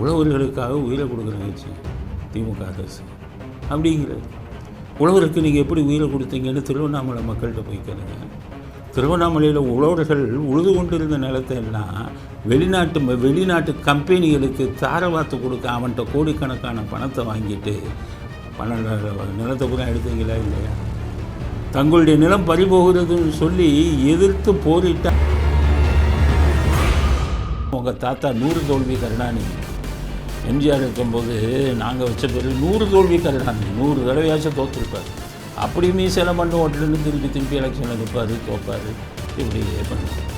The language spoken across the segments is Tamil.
உழவர்களுக்காக உயிரை கொடுக்குற கட்சி திமுக அரசு அப்படிங்கிறது. உழவருக்கு நீங்கள் எப்படி உயிரை கொடுத்தீங்கன்னு திருவண்ணாமலை மக்கள்கிட்ட போய் கேளுங்க. திருவண்ணாமலையில் உழவர்கள் உழுது கொண்டிருந்த நிலத்தை எல்லாம் வெளிநாட்டு கம்பெனிகளுக்கு தாரவாத்து கொடுக்க அவன்கிட்ட கோடிக்கணக்கான பணத்தை வாங்கிட்டு நிலத்தை கூட எடுத்தீங்களா இல்லையா? தங்களுடைய நிலம் பறிபோகிறதுன்னு சொல்லி எதிர்த்து போரிட்டா உங்கள் தாத்தா 100 தோல்வி கருணாநிதி. எம்ஜிஆர் இருக்கும்போது நாங்கள் வச்ச பேர் 100 தோல்வி கருணாநிதி, 100 தடவையாச்சும் தோற்றுருப்பார். அப்படியுமே சில மண்ணு ஓட்டுலேருந்து திருப்பி எலெக்ஷனில் நிற்பார், தோப்பார். இப்படியே பண்ணுவார்.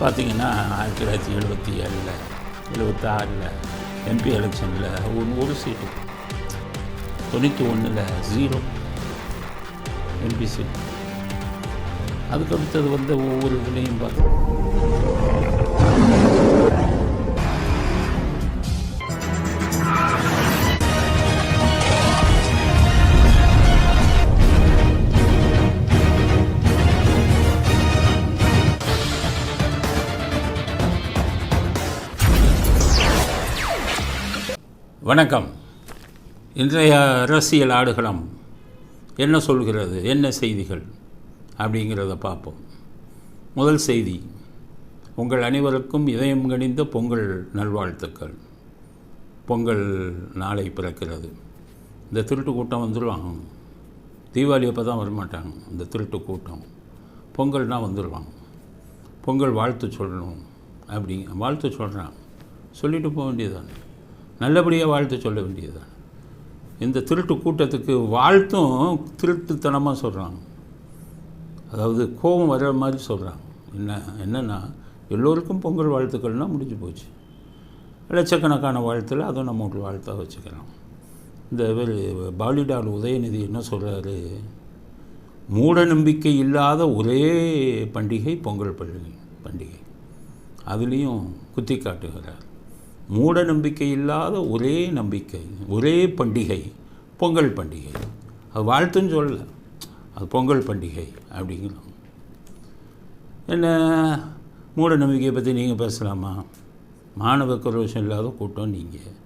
பார்த்திங்கன்னா 1977 76 எம்பி எலெக்ஷனில் ஒரு சீட்டு, 91 0 எம்பி சீட்டு. அதுக்கடுத்தது வந்து ஒவ்வொரு இதுலேயும் பார்த்தோம். வணக்கம். இன்றைய அரசியல் ஆடுகளம் என்ன சொல்கிறது, என்ன செய்திகள் அப்படிங்கிறத பார்ப்போம். முதல் செய்தி, உங்கள் அனைவருக்கும் இதயம் கனிந்த பொங்கல் நல்வாழ்த்துக்கள். பொங்கல் நாளை பிறக்கிறது. இந்த திருட்டு கூட்டம் வந்துடுவாங்க. தீபாவளி அப்போ தான் வரமாட்டாங்க இந்த திருட்டு கூட்டம். பொங்கல்னால் வந்துடுவாங்க. பொங்கல் வாழ்த்து சொல்லணும் அப்படி வாழ்த்து சொல்கிறாங்க. சொல்லிட்டு போக வேண்டியதுதான், நல்லபடியாக வாழ்த்து சொல்ல வேண்டியதுதான். இந்த திருட்டு கூட்டத்துக்கு வாழ்த்தும் திருட்டுத்தனமாக சொல்கிறாங்க. அதாவது கோபம் வர்ற மாதிரி சொல்கிறாங்க. என்னென்னா எல்லோருக்கும் பொங்கல் வாழ்த்துக்கள்னால் முடிஞ்சு போச்சு. லட்சக்கணக்கான வாழ்த்தில் அதை நம்ம ஒரு வாழ்த்தாக வச்சுக்கலாம். இந்த பாலிடால் உதயநிதி என்ன சொல்கிறாரு, மூட நம்பிக்கை இல்லாத ஒரே பண்டிகை பொங்கல் பண்டிகை. அதுலேயும் குத்தி காட்டுகிறார். மூட நம்பிக்கை இல்லாத ஒரே பண்டிகை பொங்கல் பண்டிகை. அது வாழ்த்துன்னு சொல்லலை, அது பொங்கல் பண்டிகை அப்படிங்கிறோம். என்ன மூட நம்பிக்கையை பற்றி நீங்கள் பேசலாமா? மாணவ கரோஷம் இல்லாத கூட்டம் நீங்கள்.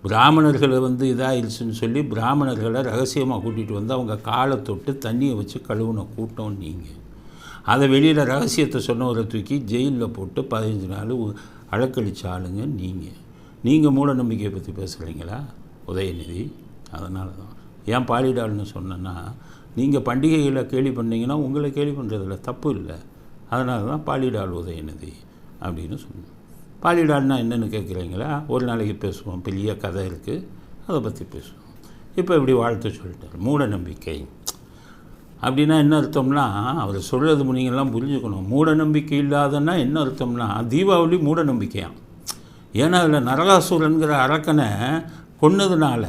பிராமணர்களை இதாகிடுச்சுன்னு சொல்லி பிராமணர்களை ரகசியமாக கூட்டிகிட்டு வந்து அவங்க காலை தொட்டு தண்ணியை வச்சு கழுவுன கூட்டம் நீங்கள். அதை வெளியில் ரகசியத்தை சொன்னவரை தூக்கி ஜெயிலில் போட்டு 15 நாள் அழக்கழிச்ச ஆளுங்க நீங்கள் மூட நம்பிக்கையை பற்றி பேசுகிறீங்களா உதயநிதி? அதனால தான் ஏன் பாலிடால்னு சொன்னேன்னா, நீங்கள் பண்டிகைகளை கேலி பண்ணிங்கன்னா உங்களை கேலி பண்ணுறதில்ல, தப்பு இல்லை. அதனால தான் பாலிடால் உதயநிதி அப்படின்னு சொன்னேன். பாலிடால்னா என்னென்னு கேட்குறீங்களா? ஒரு நாளைக்கு பேசுவோம், பெரிய கதை இருக்குது, அதை பற்றி பேசுவோம். இப்போ இப்படி வாழ்த்து சொல்லிட்டார். மூட நம்பிக்கை அப்படின்னா என்ன அர்த்தம்னா, அவர் சொல்கிறது நீங்கள்லாம் புரிஞ்சுக்கணும். மூட நம்பிக்கை இல்லாதன்னா என்ன அர்த்தம்னா, தீபாவளி மூட நம்பிக்கையாம். ஏன்னா அதில் நரகாசுரன்கிற அரக்கனை கொன்னதுனால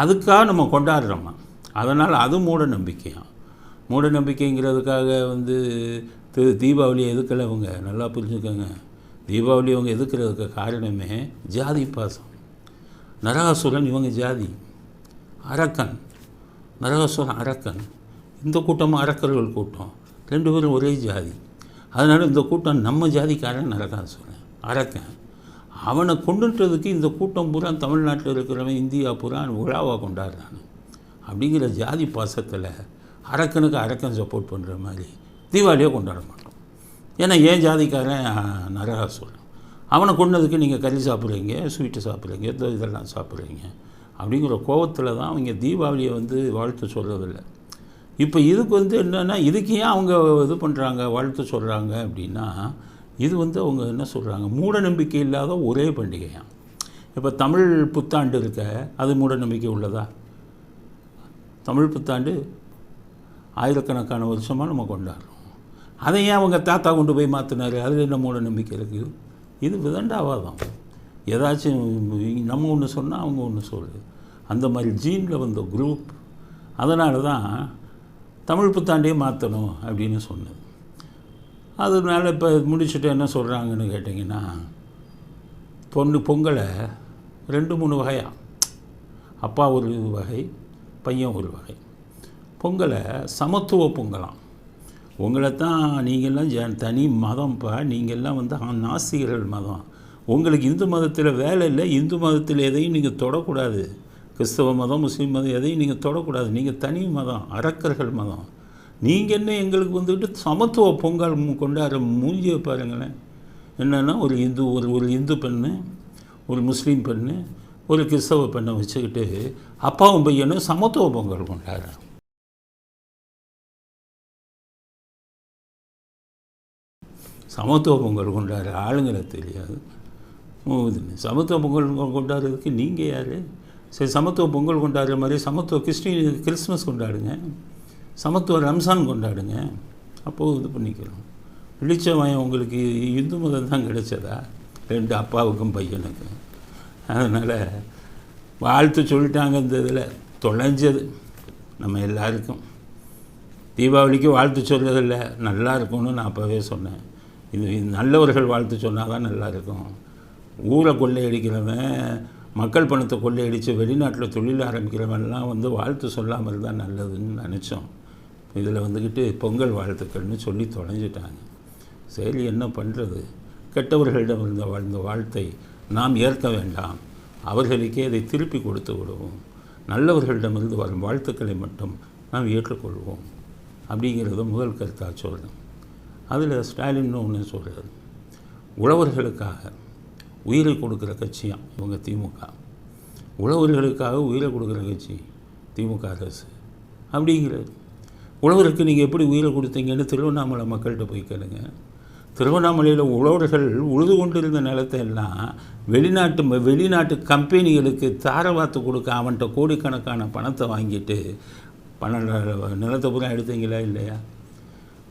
அதுக்காக நம்ம கொண்டாடுறோமா, அதனால் அது மூட நம்பிக்கையாம். மூட நம்பிக்கைங்கிறதுக்காக தீபாவளி எதுக்கலை அவங்க, நல்லா புரிஞ்சுக்கோங்க. தீபாவளி அவங்க எதுக்கிறதுக்கு காரணமே ஜாதி பாசம். நரகாசுரன் இவங்க ஜாதி, அரக்கன் நரகாசுரன் அரக்கன். இந்த கூட்டமும் அரக்கர்கள் கூட்டம், 2 பேரும் ஒரே ஜாதி. அதனால் இந்த கூட்டம் நம்ம ஜாதிக்காரன் நரகாசுரன் அரக்கன். அவனை கொண்டுன்றதுக்கு இந்த கூட்டம் பூரா தமிழ்நாட்டில் இருக்கிறவன் இந்தியா பூரா விழாவாக கொண்டாடுறான். அப்படிங்கிற ஜாதி பாசத்தில் அரக்கனுக்கு அரக்கன் சப்போர்ட் பண்ணுற மாதிரி தீபாவளியாக கொண்டாட மாட்டோம். ஏன்னா ஏன் ஜாதிக்காரன் நரகாசுரன், அவனை கொண்டதுக்கு நீங்கள் கறி சாப்பிட்றீங்க, ஸ்வீட்டு சாப்பிட்றீங்க, இதெல்லாம் சாப்பிட்றீங்க அப்படிங்கிற கோபத்தில் தான் அவங்க தீபாவளியை வாழ்த்து சொல்கிறதில்ல. இப்போ இதுக்கு என்னென்னா, இதுக்கு ஏன் அவங்க இது பண்ணுறாங்க, வாழ்த்து சொல்கிறாங்க அப்படின்னா, இது அவங்க என்ன சொல்கிறாங்க, மூட நம்பிக்கை இல்லாத ஒரே பண்டிகையாம். இப்போ தமிழ் புத்தாண்டு இருக்க, அது மூட நம்பிக்கை உள்ளதா? தமிழ் புத்தாண்டு ஆயிரக்கணக்கான வருஷமாக நம்ம கொண்டாடுறோம். அதை ஏன் அவங்க தாத்தா கொண்டு போய் மாற்றினார்? அதில் என்ன மூட நம்பிக்கை இருக்குது? இது விதண்டாவாதம். ஏதாச்சும் நம்ம ஒன்று சொன்னால் அவங்க ஒன்று சொல்லுது. அந்த மாதிரி ஜீனில் வந்த குரூப். அதனால தான் தமிழ் புத்தாண்டே மாற்றணும் அப்படின்னு சொன்னது. அதனால இப்போ முடிச்சுட்டு என்ன சொல்கிறாங்கன்னு கேட்டிங்கன்னா, பொங்கலை 2-3 வகையாக, அப்பா ஒரு வகை, பையன் ஒரு வகை. பொங்கலை சமத்துவ பொங்கலாம். உங்களை தான் நீங்கள்லாம் தனி மதம்ப்பா, நீங்கள்லாம் நாஸ்திகர்கள் மதம், உங்களுக்கு இந்து மதத்தில் வேலை இல்லை, இந்து மதத்தில் எதையும் நீங்கள் தொடக்கூடாது. கிறிஸ்தவ மதம், முஸ்லீம் மதம் எதையும் நீங்கள் தொடக்கூடாது. நீங்கள் தனி மதம், அரக்கர்கள் மதம். நீங்கள் என்ன எங்களுக்கு வந்துக்கிட்டு சமத்துவ பொங்கல் கொண்டாடுற மூஞ்சியை பாருங்களேன். என்னென்னா ஒரு இந்து பெண்ணு, ஒரு முஸ்லீம் பெண்ணு, ஒரு கிறிஸ்தவ பெண்ணை வச்சுக்கிட்டு அப்பாவும் பையனும் சமத்துவ பொங்கல் கொண்டாடுறேன். சமத்துவ பொங்கல் கொண்டாடுற ஆளுங்களை தெரியாது. சமத்துவ பொங்கல் கொண்டாடுறதுக்கு நீங்கள் யார்? சரி, சமத்துவ பொங்கல் கொண்டாடுற மாதிரி சமத்துவ கிறிஸ்மஸ் கொண்டாடுங்க, சமத்துவ ரம்சான் கொண்டாடுங்க. அப்போது இது பண்ணிக்கிறோம். வெளிச்சமயம் உங்களுக்கு இந்து மதம் தான் கிடைச்சதா? 2 அப்பாவுக்கும் பையனுக்கும். அதனால் வாழ்த்து சொல்லிட்டாங்க. இந்த இதில் தொலைஞ்சது நம்ம எல்லாருக்கும். தீபாவளிக்கு வாழ்த்து சொல்கிறதில்ல, நல்லா இருக்கும்னு நான் அப்போவே சொன்னேன். இது நல்லவர்கள் வாழ்த்து சொன்னால் தான் நல்லாயிருக்கும். ஊரை கொள்ளையடிக்கிறவன், மக்கள் பணத்தை கொள்ளையடித்து வெளிநாட்டில் தொழில் ஆரம்பிக்கிறவன்லாம் வாழ்த்து சொல்லாமல் இருந்தால் நல்லதுன்னு நினச்சோம். இதில் வந்துக்கிட்டு பொங்கல் வாழ்த்துக்கள்னு சொல்லி தொலைஞ்சிட்டாங்க. சரி, என்ன பண்ணுறது? கெட்டவர்களிடம் இருந்த வாழ்ந்த வாழ்த்தை நாம் ஏற்க வேண்டாம், அவர்களுக்கே அதை திருப்பி கொடுத்து விடுவோம். நல்லவர்களிடமிருந்து வரும் வாழ்த்துக்களை மட்டும் நாம் ஏற்றுக்கொள்வோம் அப்படிங்கிறத முதல் கருத்தாக சொல்கிறேன். அதில் ஸ்டாலின் ஒன்று சொல்கிறார், உழவர்களுக்காக உயிரை கொடுக்குற கட்சியாம் இவங்க திமுக. உழவர்களுக்காக உயிரை கொடுக்குற கட்சி திமுக அரசு அப்படிங்கிறது. உழவருக்கு நீங்கள் எப்படி உயிரை கொடுத்தீங்கன்னு திருவண்ணாமலை மக்கள்கிட்ட போய் கேளுங்க. திருவண்ணாமலையில் உழவர்கள் உழுது கொண்டிருந்த நிலத்தை எல்லாம் வெளிநாட்டு கம்பெனிகளுக்கு தாரவாத்து கொடுக்க அவன்கிட்ட கோடிக்கணக்கான பணத்தை வாங்கிட்டு நிலத்தை பூரா எடுத்தீங்களா இல்லையா?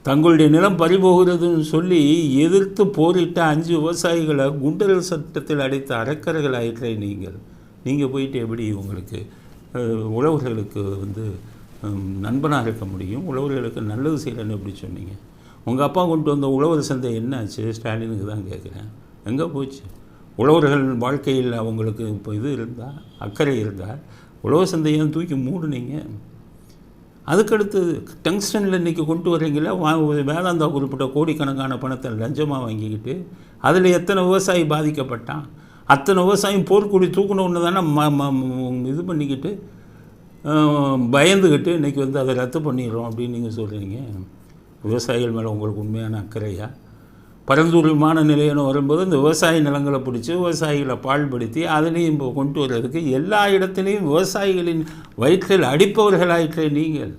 தங்களுடைய நிலம் பறிபோகிறதுன்னு சொல்லி எதிர்த்து போரிட்ட 5 விவசாயிகளை குண்டர் சட்டத்தில் அடைத்த அரக்கர்கள் ஆயிற்றே நீங்கள் போயிட்டு எப்படி உங்களுக்கு உழவர்களுக்கு நண்பனாக இருக்க முடியும்? உழவர்களுக்கு நல்லது செய்யலன்னு எப்படி சொன்னீங்க? உங்கள் அப்பா கொண்டு வந்த உழவர் சந்தை என்ன ஆச்சு? ஸ்டாலினுக்கு தான் கேட்குறேன். எங்கே போச்சு? உழவர்கள் வாழ்க்கையில் அவங்களுக்கு இப்போ இது இருந்தால், அக்கறை இருந்தால் உழவர் சந்தையை தூக்கி மூடுனீங்க. அதுக்கடுத்து டங்ஸ்டனில் இன்றைக்கி கொண்டு வரீங்களா? வேதாந்தா குறிப்பிட்ட கோடிக்கணக்கான பணத்தை லஞ்சமாக வாங்கிக்கிட்டு அதில் எத்தனை விவசாயி பாதிக்கப்பட்டான்? அத்தனை விவசாயம் போர்க்குடி தூக்கணுன்னு தானே இது பண்ணிக்கிட்டு பயந்துக்கிட்டு இன்றைக்கி அதை ரத்து பண்ணிடுறோம் அப்படின்னு நீங்கள் சொல்கிறீங்க. விவசாயிகள் மேலே உங்களுக்கு உண்மையான அக்கறையா? பரந்தூர் விமான நிலையம் வரும்போது இந்த விவசாய நிலங்களை பிடிச்சி விவசாயிகளை பாழ்படுத்தி அதுலேயும் இப்போ கொண்டு வர்றதுக்கு எல்லா இடத்துலையும் விவசாயிகளின் வயிற்றில் அடிப்பவர்களாயிற்றே நீங்கள்.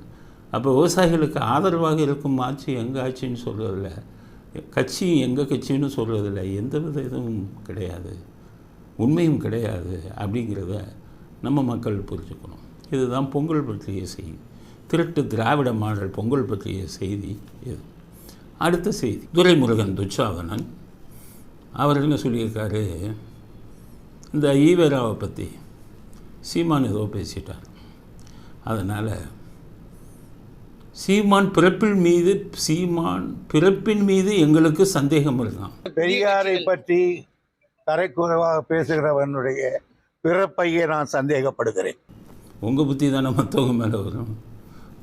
அப்போ விவசாயிகளுக்கு ஆதரவாக இருக்கும் ஆட்சி எங்கள் ஆட்சின்னு சொல்கிறதில்ல, கட்சி எங்கள் கட்சின்னு சொல்கிறதில்ல, எந்தவித இதுவும் கிடையாது, உண்மையும் கிடையாது அப்படிங்கிறத நம்ம மக்கள் புரிஞ்சுக்கணும். இதுதான் பொங்கல் பற்றிய செய்தி. திருட்டு திராவிட மாடல் பொங்கல் பற்றிய செய்தி இது. அடுத்த செய்தி, துரைமுருகன் துச்சாதனன் அவர் என்ன சொல்லியிருக்காரு, இந்த ஈவேராவை பற்றி சீமான் ஏதோ பேசிட்டார். அதனால் சீமான் பிறப்பின் மீது எங்களுக்கு சந்தேகம் இருக்கான். பெரியாரை பற்றி தரைக்குறைவாக பேசுகிறவனுடைய பிறப்பையே நான் சந்தேகப்படுகிறேன். உங்கள் புத்தி தானே மற்றவங்க மேலே வரும்.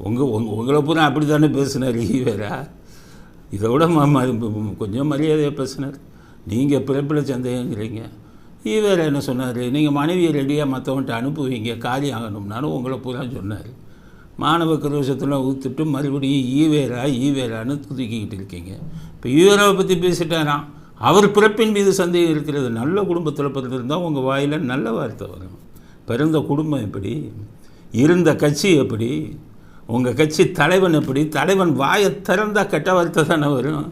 உங்களை பூரா அப்படி தானே பேசினார் ஈவேரா. இதை விட கொஞ்சம் மரியாதையாக பேசினார். நீங்கள் பிறப்பில் சந்தேகங்கிறீங்க. ஈவேரா என்ன சொன்னார், நீங்கள் மனைவியை ரெடியாக மற்றவன்ட்ட அனுப்புவீங்க காரியம் ஆகணும்னாலும் உங்களை பூரா சொன்னார். மாணவ கரோஷத்தில் ஊற்றுட்டு மறுபடியும் ஈவேரான்னு தூக்கிக்கிட்டு இருக்கீங்க. இப்போ ஈவேராவை பற்றி பேசிட்டாராம். அவர் பிறப்பின் மீது சந்தேகம் இருக்கிறது. நல்ல குடும்பத்தில் பிறந்திருந்தால் உங்கள் வாயில் நல்ல வார்த்தை வரும். பிறந்த குடும்பம் எப்படி, இருந்த கட்சி எப்படி, உங்கள் கட்சி தலைவன் எப்படி, தலைவன் வாயை திறந்தால் கெட்ட வார்த்தை தானே வரும்.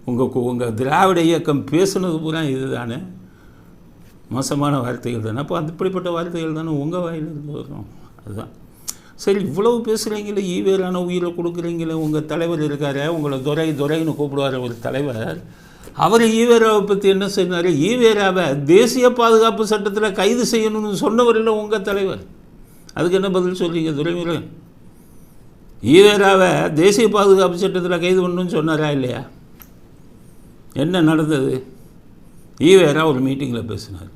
உங்கள் திராவிட இயக்கம் பேசுனது பூரா இது தானே, மோசமான வார்த்தைகள் தானே. அப்போ அப்படிப்பட்ட வார்த்தைகள் தானே உங்கள் வாயிலிருந்து வரும். அதுதான் சரி. இவ்வளவு பேசுகிறீங்களே, ஈவேரான உயிரை கொடுக்குறீங்களே. உங்கள் தலைவர் இருக்கார், உங்களை துரைன்னு கூப்பிடுவார் ஒரு தலைவர். அவர் ஈவேராவை பற்றி என்ன சொன்னார், ஈவேராவை தேசிய பாதுகாப்பு சட்டத்தில் கைது செய்யணும்னு சொன்னவர் இல்லை உங்கள் தலைவர். அதுக்கு என்ன பதில் சொல்றீங்க துரைமுருகன்? ஈவேராவை தேசிய பாதுகாப்பு சட்டத்தில் கைது பண்ணணும்னு சொன்னாரா இல்லையா? என்ன நடந்தது? ஈவேரா ஒரு மீட்டிங்கில் பேசினார்,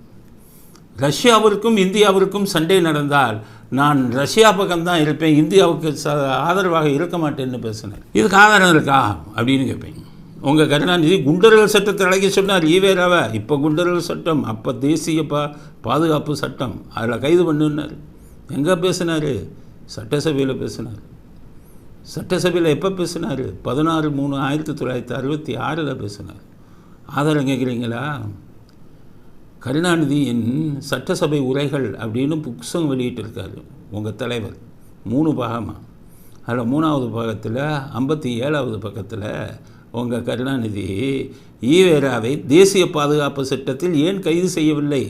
ரஷ்யாவிற்கும் இந்தியாவிற்கும் சண்டை நடந்தால் நான் ரஷ்யா பக்கம்தான் இருப்பேன், இந்தியாவுக்கு ஆதரவாக இருக்க மாட்டேன்னு பேசினார். இதுக்கு ஆதாரம் இருக்கா அப்படின்னு கேட்பேன். உங்கள் கருணாநிதி குண்டர்கள் சட்டத்தை அழைக்க சொன்னார் ஈவேராவை. இப்போ குண்டர்கள் சட்டம், அப்போ தேசிய பாதுகாப்பு சட்டம், அதில் கைது பண்ணுன்னார். எங்கே பேசினார்? சட்டசபையில் பேசினார். சட்டசபையில் எப்போ பேசினார்? 16/3/1966 பேசினார். ஆதாரம் கேட்குறீங்களா? கருணாநிதியின் சட்டசபை உரைகள் அப்படின்னு புக்ஸும் வெளியிட்டிருக்காரு உங்கள் தலைவர், 3 பாகமாக. அதில் 3வது பாகத்தில் 57வது பக்கத்தில் உங்கள் கருணாநிதி ஈவேராவை தேசிய பாதுகாப்பு சட்டத்தில் ஏன் கைது செய்யவில்லை,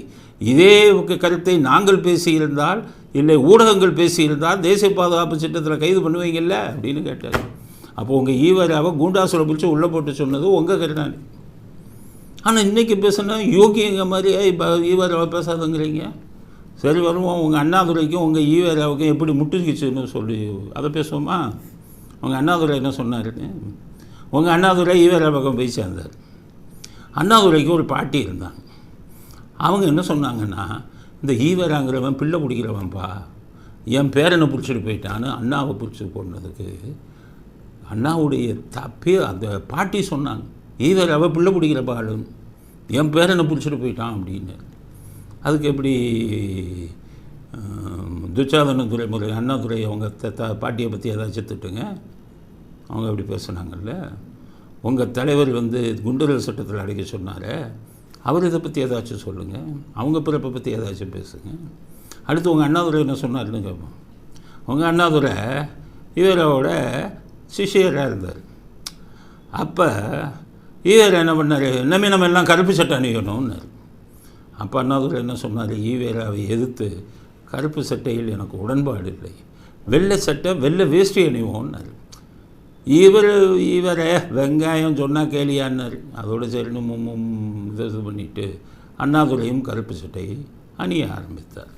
இதே கருத்தை நாங்கள் பேசியிருந்தால், இல்லை ஊடகங்கள் பேசியிருந்தால் தேசிய பாதுகாப்பு சட்டத்தில் கைது பண்ணுவீங்கல்ல அப்படின்னு கேட்டார். அப்போ உங்கள் ஈவேராவை கூண்டாசுல பிடிச்சி உள்ளே போட்டு சொன்னது உங்கள் கருணாநிதி. ஆனால் இன்றைக்கி பேசுனா யோகிங்க மாதிரி ஈவேராவை பேசாதங்கிறீங்க. சரி, வருவோம். உங்கள் அண்ணாதுரைக்கும் உங்கள் ஈவேராவுக்கும் எப்படி முட்டுக்குச்சுன்னு சொல்லி அதை பேசுவோமா? உங்கள் அண்ணாதுரை என்ன சொன்னாருன்னு. உங்கள் அண்ணாதுரை ஈவேரா பக்கம் போய் சேர்ந்தார். அண்ணாதுரைக்கு ஒரு பாட்டி இருந்தாங்க. அவங்க என்ன சொன்னாங்கன்னா, இந்த ஈவேராங்கிறவன் பிள்ளை பிடிக்கிறவன்ப்பா, என் பேரனை பிடிச்சிட்டு போயிட்டான்னு அண்ணாவை பிடிச்சி போனதுக்கு அண்ணாவுடைய தப்பே அந்த பாட்டி சொன்னாங்க. ஈவேராவை பிள்ளை பிடிக்கிற பாலுன்னு என் பேரனை பிடிச்சிட்டு போயிட்டான் அப்படின்னு. அதுக்கு எப்படி துச்சாதன துறைமுறை அண்ணாதுரை அவங்க பாட்டியை பற்றி ஏதாச்சும் திட்டுங்க. அவங்க அப்படி பேசுனாங்கல்ல. உங்கள் தலைவர் குண்டர்கள் சட்டத்தில் அடைக்க சொன்னார், அவர் இதை பற்றி ஏதாச்சும் சொல்லுங்கள். அவங்க பிறப்பை பற்றி ஏதாச்சும் பேசுங்க. அடுத்து உங்கள் அண்ணாதுரை என்ன சொன்னார்னு கேட்போம். உங்கள் அண்ணாதுரை ஈவேராவோட சிஷியராக இருந்தார். அப்போ ஈவேரா என்ன பண்ணார், இன்னமே நம்ம எல்லாம் கருப்பு சட்டை அணியணும்னார். அப்போ அண்ணாதுரை என்ன சொன்னார், ஈவேராவை எதிர்த்து கருப்பு சட்டையில் எனக்கு உடன்பாடு இல்லை, வெள்ளை சட்டை வெள்ளை வேஷ்டி அணிவோன்னார். இவரை வெங்காயம் சொன்னால் கேலியான்னார். அதோடு சரின்னு இது பண்ணிவிட்டு அண்ணாதுரையும் கருப்பு சட்டையை அணிய ஆரம்பித்தார்.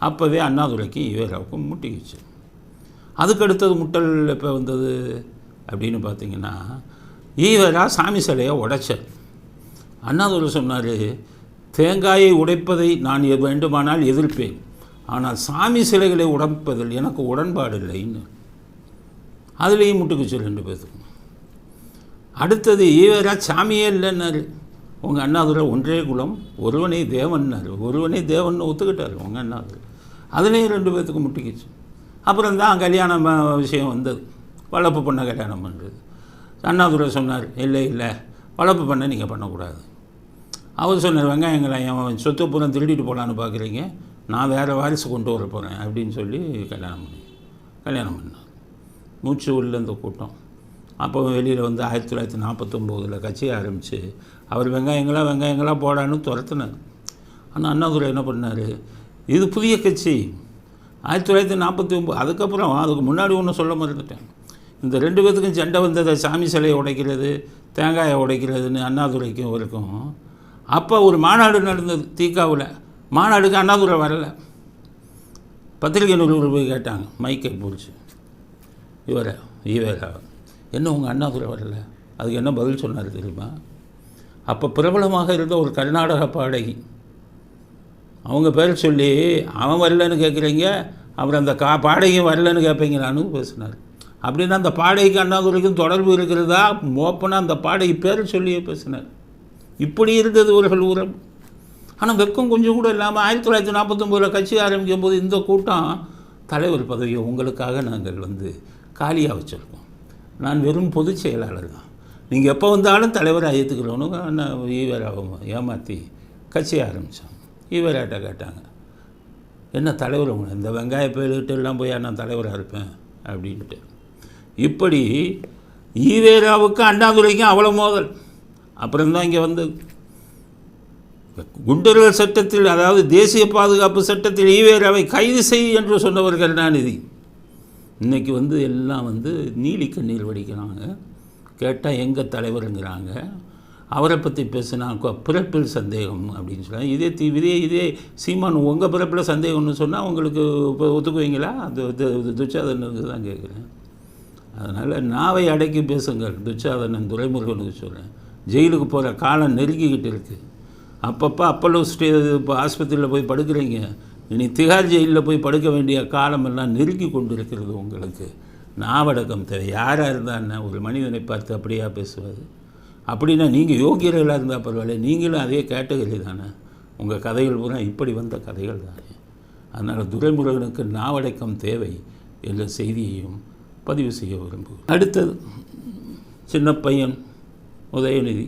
அப்போவே அண்ணாதுரைக்கும் ஈவேராவுக்கும் முட்டிக்கிச்சு. அதுக்கடுத்தது முட்டல் எப்போ வந்தது அப்படின்னு பார்த்தீங்கன்னா, ஈவேரா சாமி சிலையை உடைச்சார். அண்ணாதுரை சொன்னார், தேங்காயை உடைப்பதை நான் வேண்டுமானால் எதிர்ப்பேன், ஆனால் சாமி சிலைகளை உடைப்பதில் எனக்கு உடன்பாடு இல்லைன்னு. அதுலேயும் முட்டுக்குச்சு 2 பேருக்கும். அடுத்தது ஈவேரா சாமியே இல்லைன்னாரு. உங்கள் அண்ணாதுரை ஒன்றே குலம் ஒருவனே தேவன்னார். ஒருவனே தேவன் ஒத்துக்கிட்டார் உங்கள் அண்ணாதுரை. அதுலேயும் 2 பேர்த்துக்கும் முட்டிக்கிச்சு. அப்புறம் தான் கல்யாணம் விஷயம் வந்தது, வளர்ப்பு பண்ண கல்யாணம் பண்ணுறது. அண்ணாதுரை சொன்னார், இல்லை வளர்ப்பு பண்ண நீங்கள் பண்ணக்கூடாது. அவர் சொன்னார், வெங்காயங்களை என் சொத்து பூரம் திருடிட்டு போகலான்னு பார்க்குறீங்க, நான் வேறு வாரிசு கொண்டு வர போகிறேன் அப்படின்னு சொல்லி கல்யாணம் பண்ணார். மூச்சு உள்ள இந்த கூட்டம். அப்போ வெளியில் 1949 கட்சி ஆரம்பித்து அவர் வெங்காயங்களாக போடான்னு துரத்துனார். ஆனால் அண்ணாதுரை என்ன பண்ணார், இது புதிய கட்சி 1949. அதுக்கப்புறம் அதுக்கு முன்னாடி ஒன்று சொல்ல மறந்துட்டேன். இந்த 2 பேர்த்துக்கும் சண்டை வந்ததை சாமி சிலையை உடைக்கிறது தேங்காயை உடைக்கிறதுன்னு அண்ணாதுரைக்கும் இருக்கும். அப்போ ஒரு மாநாடு நடந்தது தீக்காவில். மாநாடுக்கு அண்ணாதுரை வரலை. பத்திரிகை நிருபர் போய் கேட்டாங்க, மைக்கை பிடிச்சி, ஈவேரா என்ன உங்கள் அண்ணாதுரை வரலை? அதுக்கு என்ன பதில் சொன்னார் தெரியுமா? அப்போ பிரபலமாக இருந்த ஒரு கர்நாடக பாடகி, அவங்க பேர் சொல்லி அவன் வரலன்னு கேட்குறீங்க, அப்புறம் அந்த பாடகையும் வரலன்னு கேட்பீங்களான்னு பேசினார். அப்படின்னா அந்த பாடகைக்கு அண்ணாதுரைக்கும் தொடர்பு இருக்கிறதா ஓப்பனாக அந்த பாடகி பேர் சொல்லியே பேசினார். இப்படி இருந்தது இவர்கள் உறவு. ஆனால் வெக்கம் கொஞ்சம் கூட இல்லாமல் 1949 கட்சி ஆரம்பிக்கும் போது இந்த கூட்டம் தலைவர் பதவியை உங்களுக்காக நாங்கள் காலியாக வச்சுருக்கோம், நான் வெறும் பொதுச் செயலாளர் தான், நீங்கள் எப்போ வந்தாலும் தலைவராக ஏற்றுக்கிறோன்னு ஈவேராவை ஏமாற்றி கட்சி ஆரம்பித்தான். ஈவேராட்ட கேட்டாங்க, என்ன தலைவர் இந்த வெங்காய பேருக்கிட்ட எல்லாம் போய் நான் தலைவராக இருப்பேன் அப்படின்ட்டு. இப்படி ஈவேராவுக்கு அண்ணாதுரைக்கும் அவ்வளோ மோதல். அப்புறம்தான் இங்கே குண்டர்கள் சட்டத்தில், அதாவது தேசிய பாதுகாப்பு சட்டத்தில் ஈவேராவை கைது செய் என்று சொன்னவர் கருணாநிதி. இன்றைக்கி எல்லாம் நீலி கண்ணீர் வடிக்கிறாங்க. கேட்டால் எங்கள் தலைவருங்கிறாங்க. அவரை பற்றி பேசினா பிறப்பில் சந்தேகம் அப்படின்னு சொல்கிறாங்க. இதே சீமான் உங்கள் பிறப்பில் சந்தேகம்னு சொன்னால் உங்களுக்கு இப்போ ஒத்துக்குவீங்களா? அது துச்சாதனுக்கு தான் கேட்குறேன். அதனால் நாவை அடக்கி பேசுங்கள். துச்சாதனன் துரைமுருகனுக்கு சொல்கிறேன், ஜெயிலுக்கு போகிற காலம் நெருங்கிக்கிட்டு இருக்குது. அப்பப்போ இப்போ ஆஸ்பத்திரியில் போய் படுக்கிறீங்க, இனி திகார் ஜெயிலில் போய் படுக்க வேண்டிய காலமெல்லாம் நெருங்கி கொண்டு இருக்கிறது உங்களுக்கு. நாவடக்கம் தேவை. யாராக இருந்தால் ஒரு மனிதனை பார்த்து அப்படியா பேசுவது? அப்படின்னா நீங்கள் யோகியர்களாக இருந்தால் பரவாயில்ல, நீங்களும் அதே கேட்டகரி தானே. உங்கள் கதைகள் பூரா இப்படி வந்த கதைகள் தானே. அதனால் துரைமுருகனுக்கு நாவடக்கம் தேவை என்ற செய்தியையும் பதிவு செய்ய விரும்புகிறேன். அடுத்தது சின்ன பையன் உதயநிதி.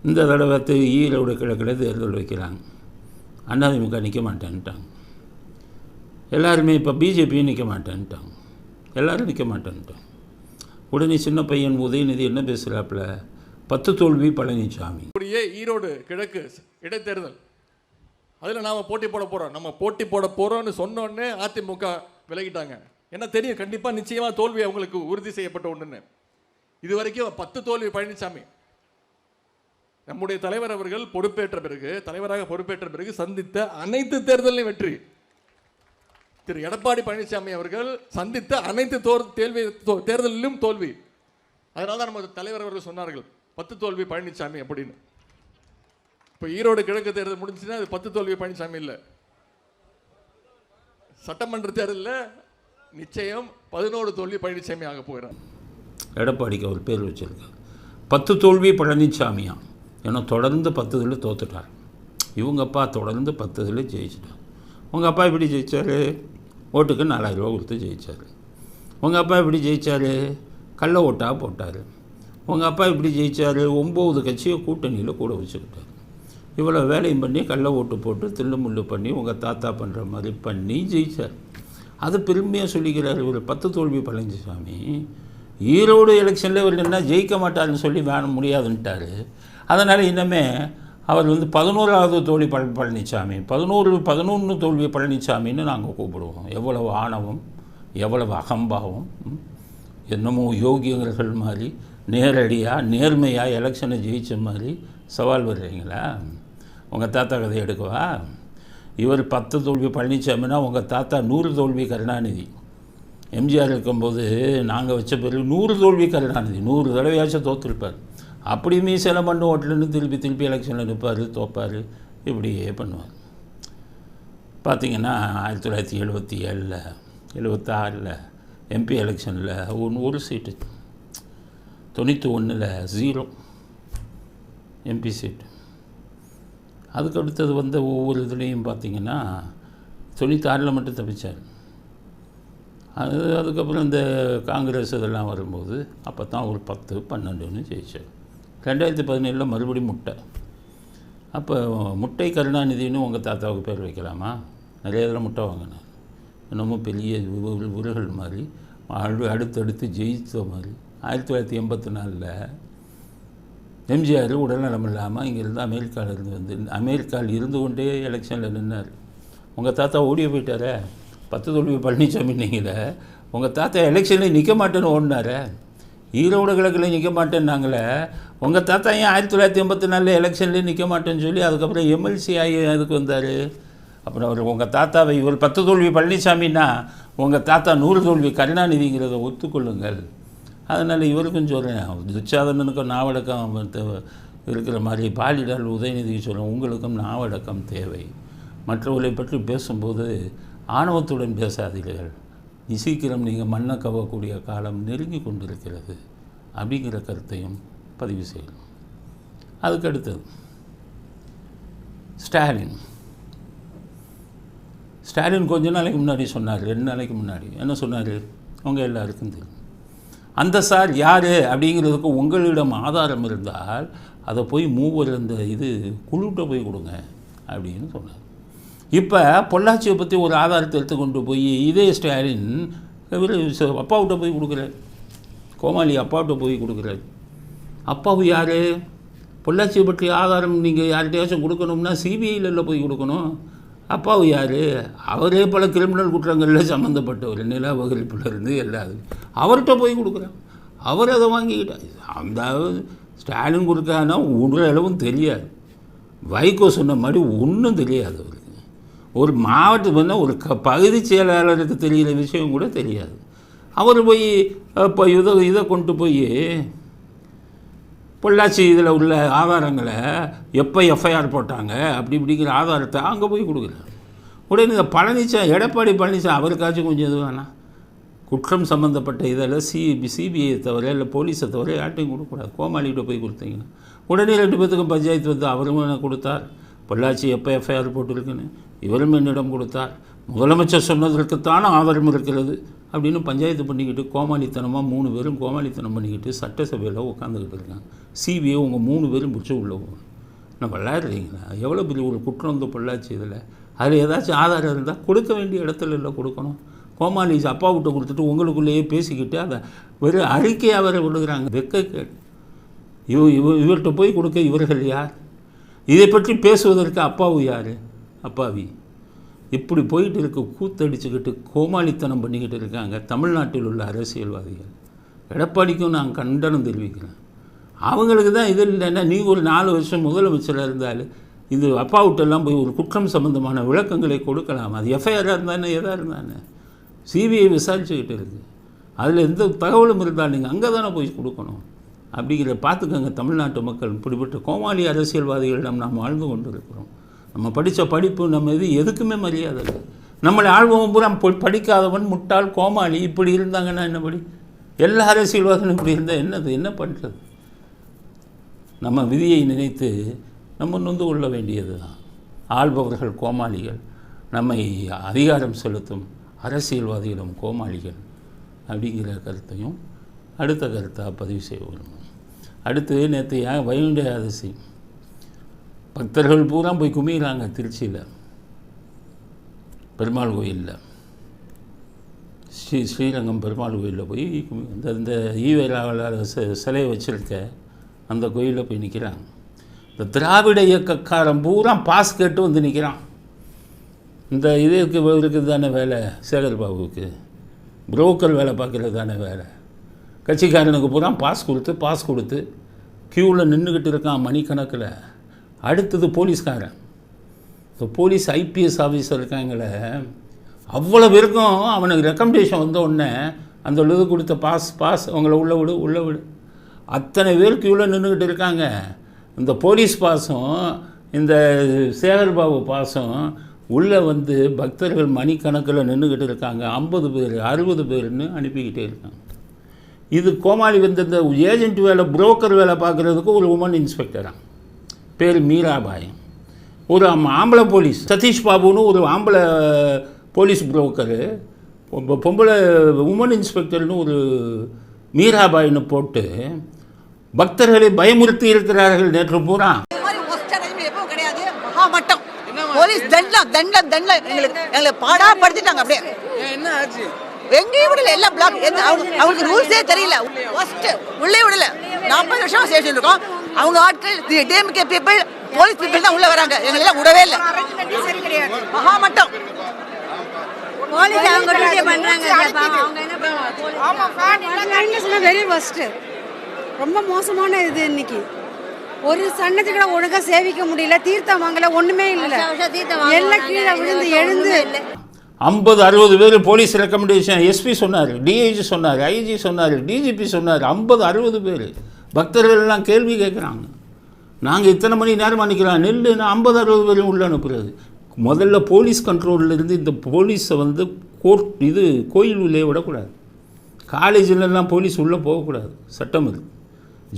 இந்த தடவை ஈரோடு கிழக்கில் தேர்தல் வைக்கிறாங்க. அதிமுக நிற்க மாட்டேன்ட்டாங்க. எல்லாருமே இப்போ பிஜேபியும் நிற்க மாட்டேன்ட்டாங்க. எல்லோரும் நிற்க மாட்டேன்ட்டாங்க. உடனே சின்ன பையன் உதயநிதி என்ன பேசுகிறாப்புல, 10 தோல்வி பழனிசாமி. அப்படியே ஈரோடு கிழக்கு இடைத்தேர்தல், அதில் நாம் போட்டி போட போகிறோம். நம்ம போட்டி போட போகிறோம்னு சொன்னோடனே அதிமுக விலகிட்டாங்க. ஏன்னா தெரியும் கண்டிப்பாக நிச்சயமாக தோல்வி அவங்களுக்கு உறுதி செய்யப்பட்ட ஒன்றுன்னு. இது வரைக்கும் 10 தோல்வி பழனிசாமி. நம்முடைய தலைவர் அவர்கள் தலைவராக பொறுப்பேற்ற பிறகு சந்தித்த அனைத்து தேர்தலையும் வெற்றி. திரு எடப்பாடி பழனிசாமி அவர்கள் சந்தித்த அனைத்து தேர்தலிலும் தோல்வி. அதனால தான் நம்ம தலைவர் அவர்கள் சொன்னார்கள் 10 தோல்வி பழனிசாமி அப்படின்னு. இப்போ ஈரோடு கிழக்கு தேர்தல் முடிஞ்சுன்னா அது 10 தோல்வி பழனிசாமி இல்லை. சட்டமன்ற தேர்தலில் நிச்சயம் 11 தோல்வி பழனிசாமி ஆக போகிறார். எடப்பாடிக்கு அவர் பேர் வச்சிருக்கார் 10 தோல்வி பழனிசாமியா. ஏன்னா தொடர்ந்து 10 இதில் தோத்துட்டார். இவங்க அப்பா தொடர்ந்து 10 இதில் ஜெயிச்சிட்டார். உங்கள் அப்பா எப்படி ஜெயித்தார்? ஓட்டுக்கு 4000 ரூபா கொடுத்து ஜெயித்தார். உங்கள் அப்பா எப்படி ஜெயித்தார்? கள்ள ஓட்டாக போட்டார். உங்கள் அப்பா எப்படி ஜெயித்தார்? 9 கட்சியை கூட்டணியில் கூட வச்சுக்கிட்டார். இவ்வளோ வேலையும் பண்ணி கள்ள ஓட்டு போட்டு தில்லுமுள்ளு பண்ணி உங்கள் தாத்தா பண்ணுற மாதிரி பண்ணி ஜெயித்தார். அது பெருமையாக சொல்லிக்கிறார். இவர் 10 தோல்வி பழனிசாமி. ஈரோடு எலெக்ஷனில் இவர் என்ன ஜெயிக்க மாட்டார்னு சொல்லி வேணும் முடியாதுன்ட்டார். அதனால் இன்னமே அவர் 11வது தோல்வி பழனிசாமி, 11 தோல்வி பழனிசாமின்னு நாங்கள் கூப்பிடுவோம். எவ்வளவு ஆணவம், எவ்வளவு அகம்பாவம். என்னமோ யோகியர்கள் மாதிரி நேரடியாக நேர்மையாக எலெக்ஷனை ஜெயித்த மாதிரி சவால் வர்றீங்களா? உங்கள் தாத்தா கதை எடுக்கவா? இவர் 10 தோல்வி பழனிசாமினா உங்கள் தாத்தா 100 தோல்வி கருணாநிதி. எம்ஜிஆர் இருக்கும்போது நாங்கள் வச்ச பிறகு 100 தோல்வி கருணாநிதி. 100 தடவையாச்சும் தோற்றுருப்பார். அப்படி மீசெல்லாம் பண்ணு ஓட்டலன்னு திருப்பி எலெக்ஷனில் நிற்பார், தோப்பார், இப்படியே பண்ணுவார். பார்த்திங்கன்னா 1977 76 எம்பி எலெக்ஷனில் ஒரு சீட்டு, 91 0 எம்பி சீட்டு. அதுக்கு அடுத்தது ஒவ்வொரு இதுலேயும் பார்த்திங்கன்னா 96 மட்டும் தப்பிச்சார். அதுக்கப்புறம் இந்த காங்கிரஸ் இதெல்லாம் வரும்போது அப்போ தான் ஒரு 10 12ன்னு ஜெயிச்சார். 2017 மறுபடியும் முட்டை. அப்போ முட்டை கருணாநிதினு உங்கள் தாத்தாவுக்கு பேர் வைக்கலாமா? நிறைய இதில் முட்டை வாங்கினார். என்னமோ பெரிய உருகள் மாதிரி அடுத்தடுத்து ஜெயித்த மாதிரி. 1984 எம்ஜிஆர் உடல்நலம் இல்லாமல் இங்கேருந்து அமெரிக்காவில் இருந்து கொண்டே எலெக்ஷனில் நின்னார். உங்கள் தாத்தா ஓடிய போயிட்டாரே. 10 தோல்வி பழனிசாமி நீங்கள உங்கள் தாத்தா எலெக்ஷனில் நிற்க மாட்டேன்னு ஓடினாரே. ஈரோடு கிழக்கில் நிற்க மாட்டேன்னாங்களே. உங்கள் தாத்தா ஏன் 1984 எலெக்ஷன்லேயே நிற்க மாட்டேன்னு சொல்லி அதுக்கப்புறம் எம்எல்சி ஆகி அதுக்கு வந்தார். அப்புறம் அவர் உங்கள் தாத்தாவை இவர் 10 தோல்வி பழனிசாமின்னா உங்கள் தாத்தா 100 தோல்வி கருணாநிதிங்கிறத ஒத்துக்கொள்ளுங்கள். அதனால் இவருக்கும் சொல்கிறேன், துச்சாதனனுக்கும் நாவடக்கம் இருக்கிற மாதிரி பாலிடால் உதயநிதிக்கு சொல்கிறேன், உங்களுக்கும் நாவடக்கம் தேவை. மற்றவர்களை பற்றி பேசும்போது ஆணவத்துடன் பேசாதீர்கள். சீக்கிரம் நீங்கள் மண்ணை கவக்கூடிய காலம் நெருங்கி கொண்டிருக்கிறது அப்படிங்கிற கருத்தையும் பதிவு செய்யணும். அதுக்கடுத்தது ஸ்டாலின் கொஞ்ச நாளைக்கு முன்னாடி சொன்னார், 2 நாளைக்கு முன்னாடி என்ன சொன்னார்? அவங்க எல்லாருக்கும் தெரியும். அந்த சார் யார் அப்படிங்கிறதுக்கு உங்களிடம் ஆதாரம் இருந்தால் அதை போய் மூவர் இந்த குழுட்ட போய் கொடுங்க அப்படின்னு சொன்னார். இப்போ பொள்ளாச்சியை பற்றி ஒரு ஆதாரத்தை எடுத்துக்கொண்டு போய் இதே ஸ்டாலின் இவர் அப்பாவிட்ட போய் கொடுக்குறாரு. கோமாளி அப்பாவிட்ட போய் கொடுக்குறாரு. அப்பாவு யார்? பொள்ளாச்சியை பற்றி ஆதாரம் நீங்கள் யார்கிட்டையாச்சும் கொடுக்கணும்னா சிபிஐயில் போய் கொடுக்கணும். அப்பாவு யார்? அவரே பல கிரிமினல் குற்றங்களில் சம்மந்தப்பட்டவர், நில வகுப்பிலிருந்து எல்லாரும். அவர்கிட்ட போய் கொடுக்குறான். அவர் அதை வாங்கிக்கிட்டார். அந்த ஸ்டாலின் கொடுக்கான்னா உடலளவும் தெரியாது. வைகோ சொன்ன மாதிரி ஒன்றும் தெரியாது அவருக்கு. ஒரு மாவட்டத்துக்கு ஒரு பகுதி செயலாளருக்கு தெரிகிற விஷயம் கூட தெரியாது. அவர் போய் இப்போ இதை கொண்டு போய் பொள்ளாச்சி இதில் உள்ள ஆதாரங்களை எப்போ எஃப்ஐஆர் போட்டாங்க இப்படிங்கிற ஆதாரத்தை அங்கே போய் கொடுக்குறாரு. உடனே இந்த எடப்பாடி பழனிசாமி அவருக்காச்சும் கொஞ்சம் இது வேணாம், குற்றம் சம்மந்தப்பட்ட இதெல்லாம் சிபிஐயை தவிர இல்லை போலீஸை தவிர யார்ட்டையும் கொடுக்கக்கூடாது. கோமாளிகிட்ட போய் கொடுத்தீங்கன்னா உடனே 2 பேத்துக்கும் பஞ்சாயத்து வந்து அவரும் என்ன கொடுத்தார், பொள்ளாச்சி எப்போ எஃப்ஐஆர் போட்டிருக்குன்னு இவரும் என்னிடம் கொடுத்தார், முதலமைச்சர் சொன்னதற்குத்தான ஆதாரம் இருக்கிறது அப்படின்னு பஞ்சாயத்து பண்ணிக்கிட்டு கோமாளித்தனமாக 3 பேரும் கோமாளித்தனம் பண்ணிக்கிட்டு சட்டசபையில் உட்காந்துக்கிட்டு இருக்காங்க. சிபிஐ உங்கள் 3 பேரும் பிடிச்சி உள்ளே போகணும். நான் விளையாடுறீங்களா? எவ்வளோ பெரிய ஒரு குற்றம் வந்து பொள்ளாச்சி இதில். அதில் ஏதாச்சும் ஆதாரம் இருந்தால் கொடுக்க வேண்டிய இடத்துல இல்லை கொடுக்கணும். கோமாளி அப்பா விட்ட கொடுத்துட்டு உங்களுக்குள்ளேயே பேசிக்கிட்டு அதை வெறும் அறிக்கையாக வர விடுகிறாங்க. வெக்கக்கேடு. இவர்கிட்ட போய் கொடுக்க இவர்கள் யார்? இதை பற்றி பேசுவதற்கு அப்பாவு யார்? அப்பாவி. இப்படி போயிட்டு இருக்க கூத்தடிச்சுக்கிட்டு கோமாளித்தனம் பண்ணிக்கிட்டு இருக்காங்க தமிழ்நாட்டில் உள்ள அரசியல்வாதிகள். எடப்பாடிக்கும் நான் கண்டனம் தெரிவிக்கிறேன். அவங்களுக்கு தான் இது இல்லைன்னா நீங்கள் ஒரு 4 வருஷம் முதலமைச்சராக இருந்தாலும் இது அப்பா விட்டெல்லாம் போய் ஒரு குற்றம் சம்பந்தமான விளக்கங்களை கொடுக்கலாம். அது எஃப்ஐஆராக இருந்தானே எதாக இருந்தானே சிபிஐ விசாரிச்சுக்கிட்டு இருக்குது. அதில் எந்த தகவலும் இருந்தால் நீங்கள் அங்கே தானே போய் கொடுக்கணும். அப்படிங்கிற பார்த்துக்கங்க தமிழ்நாட்டு மக்கள். இப்படிப்பட்ட கோமாளி அரசியல்வாதிகளிடம் நாம் வாழ்ந்து கொண்டு இருக்கிறோம். நம்ம படித்த படிப்பு நம்ம எதுக்குமே மரியாதை இல்லை. நம்மளை ஆழ்வம் பூரா படிக்காதவன் முட்டாள் கோமாளி இப்படி இருந்தாங்கன்னா என்னபடி? எல்லா அரசியல்வாதிகளும் இப்படி இருந்தால் என்னது? என்ன பண்ணுறது? நம்ம விதியை நினைத்து நம்ம நொந்து கொள்ள வேண்டியது தான். ஆள்பவர்கள் கோமாளிகள், நம்மை அதிகாரம் செலுத்தும் அரசியல்வாதிகளும் கோமாளிகள் அப்படிங்கிற கருத்தையும் அடுத்த கருத்தாக பதிவு செய்ய விரும்புகிறோம். அடுத்து நேற்று வைகுண்ட ஏகாதசி பக்தர்கள் பூரா போய் குமிகிறாங்க. திருச்சியில் பெருமாள் கோயிலில் ஸ்ரீரங்கம் பெருமாள் கோயிலில் போய் இந்த ஈவேராவலார் சிலையை வச்சுருக்க அந்த கோயிலில் போய் நிற்கிறாங்க. இந்த திராவிட இயக்கக்காரன் பூரா பாஸ் கேட்டு வந்து நிற்கிறான். இந்த இதுக்கு தானே வேலை, சேகர் பாபுவுக்கு புரோக்கர் வேலை பார்க்குறது தானே வேலை. கட்சிக்காரனுக்கு பூரா பாஸ் கொடுத்து க்யூவில் நின்றுக்கிட்டு இருக்கான் மணிக்கணக்கில். அடுத்தது போலீஸ்காரன். இந்த போலீஸ் ஐபிஎஸ் ஆஃபீஸர் இருக்காங்களே, அவ்வளோ பேருக்கும் அவனுக்கு ரெக்கமெண்டேஷன் வந்த உடனே அந்த இது கொடுத்த பாஸ் அவங்கள உள்ளே விடு அத்தனை பேர் க்யூவில் நின்றுக்கிட்டு இருக்காங்க. இந்த போலீஸ் பாஸும் இந்த சேகர்பாபு பாஸும் உள்ளே வந்து பக்தர்கள் மணிக்கணக்கில் நின்றுக்கிட்டு இருக்காங்க. 50 பேர் 60 பேர்னு அனுப்பிக்கிட்டே இருக்காங்க. இது கோமாளி வந்து இந்த ஏஜென்ட் வேலை புரோக்கர் வேலை பார்க்குறதுக்கு ஒரு உமன் இன்ஸ்பெக்டராக பேர் மீராபாய், ஒரு ஆம்பளை போலீஸ் சதீஷ் பாபுன்னு ஒரு ஆம்பளை போலீஸ் புரோக்கரு, பொம்பளை உமன் இன்ஸ்பெக்டர்னு ஒரு மீராபாய்னு போட்டு பக்தர்களை பயமுறுத்தி இருக்கிறார்கள். நேற்று பூரா போலீஸ் எங்களை பாடாப்படுத்திட்டாங்க. அப்படியே என்ன ஆச்சு? எங்கேயும் விடல, எல்லாம் பிளாக். அவங்களுக்கு ரூல்ஸே தெரியல. உள்ளே விடல. 40 வருஷம் ஸ்டேஷன் இருக்கோம். அவங்க ஆட்கள் டிஎம்கே பீப்புள் போலீஸ் பீப்புள் தான் உள்ள வராங்க. எங்களை எல்லாம் விடவே இல்லை. மகாமட்டம் போலீஸ் அவங்க டியூட்டி பண்றாங்க. Very worst. ரொம்ப மோசமான இது. இன்னைக்கு ஒரு சன்னத்துக்கு கூட ஒழுங்கா சேவிக்க முடியல. தீர்த்தம் வாங்கல, ஒண்ணுமே இல்லை. எல்லாம் கீழே விழுந்து எழுந்து 50-60 பேர் போலீஸ் ரெக்கமெண்டேஷன். எஸ்பி சொன்னார், டிஐஜி சொன்னார், ஐஜி சொன்னார், டிஜிபி சொன்னார். 50-60 பேர் பக்தர்கள் எல்லாம் கேள்வி கேட்குறாங்க. நாங்கள் இத்தனை மணி நேரம் நிற்கிறோம் நெல்லுன்னு 50-60 பேரும் உள்ளே அனுப்புறது. முதல்ல போலீஸ் கண்ட்ரோலில் இருந்து இந்த போலீஸை வந்து கோயில் உள்ளே விடக்கூடாது. காலேஜிலெல்லாம் போலீஸ் உள்ளே போகக்கூடாது, சட்டம் இது.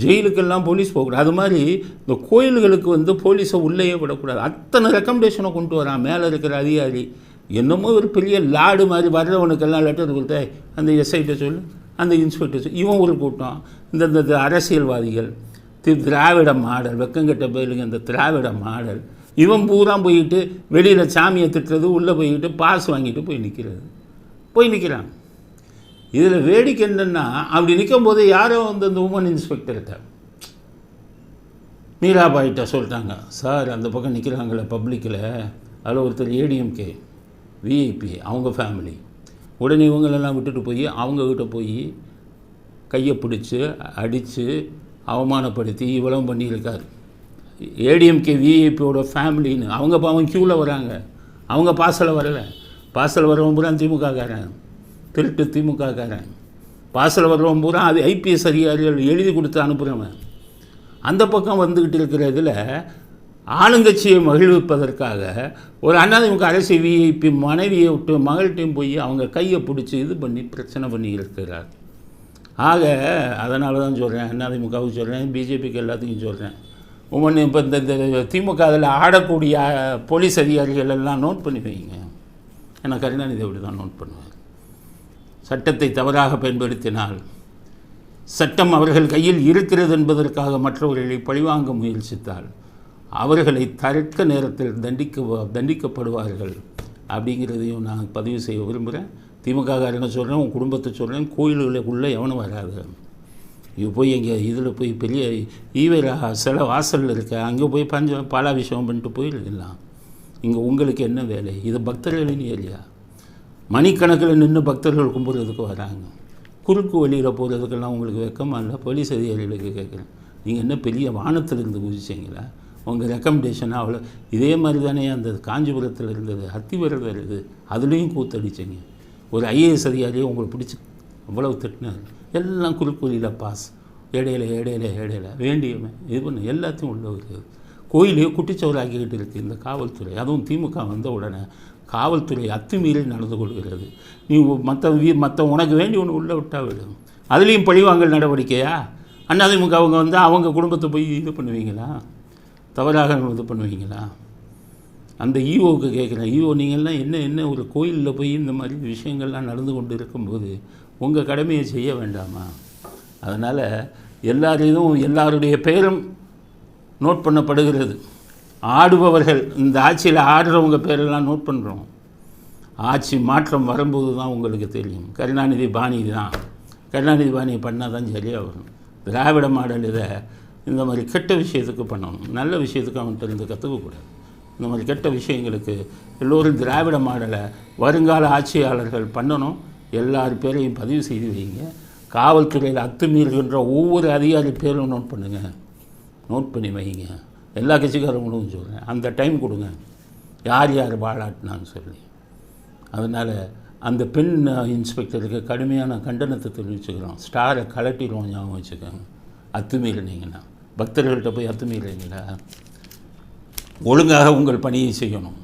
ஜெயிலுக்கெல்லாம் போலீஸ் போகக்கூடாது. அது மாதிரி இந்த கோயில்களுக்கு வந்து போலீஸை உள்ளேயே விடக்கூடாது. அத்தனை ரெக்கமெண்டேஷனை கொண்டு வரான் மேலே இருக்கிற அதிகாரி. என்னமோ ஒரு பெரிய லாடு மாதிரி வர்றவனுக்கெல்லாம் லெட்டர் கொடுத்தா அந்த எஸ்ஐட்ட சொல்லு, அந்த இன்ஸ்பெக்டர் சொல்லு. இவன் ஒரு கூட்டம். இந்த அரசியல்வாதிகள் திராவிட மாடல், வெக்கங்கட்ட பேருங்க இந்த திராவிட மாடல். இவன் பூரா போயிட்டு வெளியில் சாமியை திட்டுறது, உள்ளே போய்கிட்டு பாஸ் வாங்கிட்டு போய் நிற்கிறான். இதில் வேடிக்கை என்னென்னா, அப்படி நிற்கும் போது யாரோ வந்து அந்த உமன் இன்ஸ்பெக்டர்கிட்ட மீராபாய்கிட்ட சொல்லிட்டாங்க, சார் அந்த பக்கம் நிற்கிறாங்களே பப்ளிக்கில், அதில் ஒருத்தர் ஏடிஎம்கே விஐபி, அவங்க ஃபேமிலி. உடனே இவங்களெல்லாம் விட்டுட்டு போய் அவங்கக்கிட்ட போய் கையை பிடிச்சி அடித்து அவமானப்படுத்தி இவ்வளவு பண்ணியிருக்கார். ஏடிஎம்கே விஐபியோட ஃபேமிலின்னு அவங்க பாவம் க்யூவில் வராங்க. அவங்க பாசலை வரலை. பாசல் வரவன் பூரா திமுககாரன், திருட்டு திமுககாரன். பாசல் வரவன் பூரா அது ஐபிஎஸ் அதிகாரிகள் எழுதி கொடுத்து அனுப்புகிறவன். அந்த பக்கம் வந்துக்கிட்டு இருக்கிற இதில் ஆளுங்கட்சியை மகிழ்விப்பதற்காக ஒரு அதிமுக அரசியல் விஐபி மனைவியை விட்டு மகள்கிட்டையும் போய் அவங்க கையை பிடிச்சி இது பண்ணி பிரச்சனை பண்ணி இருக்கிறார். ஆக அதனால தான் சொல்கிறேன், அதிமுகவுக்கு சொல்கிறேன், பிஜேபிக்கு எல்லாத்துக்கும் சொல்கிறேன். ஒவ்வொன்று இப்போ இந்த திமுக அதில் ஆடக்கூடிய போலீஸ் அதிகாரிகள் எல்லாம் நோட் பண்ணி வைங்க. ஏன்னா கருணாநிதி அப்படி தான் நோட் பண்ணுவார். சட்டத்தை தவறாக பயன்படுத்தினால், சட்டம் அவர்கள் கையில் இருக்கிறது என்பதற்காக மற்றவர்களை பழிவாங்க முயற்சித்தால் அவர்களை தடுக்க நேரத்தில் தண்டிக்கப்படுவார்கள் அப்படிங்கிறதையும் நான் பதிவு செய்ய விரும்புகிறேன். திமுககாரனை சொல்கிறேன், உன் குடும்பத்தை சொல்கிறேன், கோயில்களுக்குள்ளே எவனும் வராது. இது போய் எங்கே இதில் போய் பெரிய ஈவேரா சில வாசலில் இருக்க அங்கே போய் பாலாபிஷேகம் பண்ணிட்டு போயிடலாம். இங்கே உங்களுக்கு என்ன வேலை? இது பக்தர்களின் ஏரியா. மணிக்கணக்கில் நின்று பக்தர்கள் கும்பிட்றதுக்கு வராங்க. குறுக்கு வழியில் போகிறதுக்கெல்லாம் உங்களுக்கு வெக்கமா இல்லை? போலீஸ் அதிகாரிகளுக்கு கேட்குறேன், நீங்கள் என்ன பெரிய வானத்திலிருந்து குதிச்சிங்களா? உங்கள் ரெக்கமெண்டேஷன் அவ்வளோ இதே மாதிரி தானே அந்த காஞ்சிபுரத்தில் இருந்தது, அத்திவரதர் இது, அதுலேயும் கூத்தடிச்சிங்க. ஒரு ஐஏஎஸ் அதிகாரியை உங்களை பிடிச்சி அவ்வளவு திட்டினார். எல்லாம் குறுக்கு வழியில் பாஸ், இடையில வேண்டியவன் இது பண்ண எல்லாத்தையும் உள்ள வருது. கோயிலையே குட்டிச்சவராக்கிக்கிட்டு இருக்குது இந்த காவல்துறை. அதுவும் திமுக வந்த உடனே காவல்துறை அத்துமீறி நடந்து கொள்கிறது. நீ மற்ற உனக்கு வேண்டி ஒன்று உள்ளே விட்டால் விடும். அதுலேயும் பழிவாங்கல் நடவடிக்கையா? அதிமுக அவங்க வந்து அவங்க குடும்பத்தை போய் இது பண்ணுவீங்களா? தவறாக இது பண்ணுவீங்களா? அந்த ஈஓவுக்கு கேட்குறேன், ஈஓ நீங்கள்லாம் என்ன ஒரு கோயிலில் போய் இந்த மாதிரி விஷயங்கள்லாம் நடந்து கொண்டு இருக்கும்போது உங்கள் கடமையை செய்ய வேண்டாமா? அதனால் எல்லாருடைய பெயரும் நோட் பண்ணப்படுகிறது. ஆடுபவர்கள், இந்த ஆட்சியில் ஆடுறவங்க பேரெல்லாம் நோட் பண்ணுறோம். ஆட்சி மாற்றம் வரும்போது தான் உங்களுக்கு தெரியும். கருணாநிதி பாணி தான். கருணாநிதி பாணி பண்ணால் தான் சரியாக வரும். திராவிட மாடல் இதை இந்த மாதிரி கெட்ட விஷயத்துக்கு பண்ணணும், நல்ல விஷயத்துக்கு அவன்கிட்ட இருந்து கற்றுக்கக்கூடாது. இந்த மாதிரி கெட்ட விஷயங்களுக்கு எல்லோரும் திராவிட மாடலை வருங்கால ஆட்சியாளர்கள் பண்ணணும். எல்லார் பேரையும் பதிவு செய்து வைங்க. காவல்துறையில் அத்துமீறுகின்ற ஒவ்வொரு அதிகாரி பேரும் நோட் பண்ணுங்கள், நோட் பண்ணி வைங்க. எல்லா கட்சிக்காரங்களும் சொல்கிறேன், அந்த டைம் கொடுங்க, யார் பாலாட்டினான்னு சொல்லி. அதனால் அந்த பெண் இன்ஸ்பெக்டருக்கு கடுமையான கண்டனத்தை தெரிவிச்சுக்கிறோம். ஸ்டாரை கலட்டிடுவோம், ஞாபகம் வச்சுக்கோங்க. அத்துமீறினீங்கன்னா, பக்தர்கள்ட்ட போய் அத்துமீறீங்களா? ஒழுங்காக உங்கள் பணியை செய்யணும்.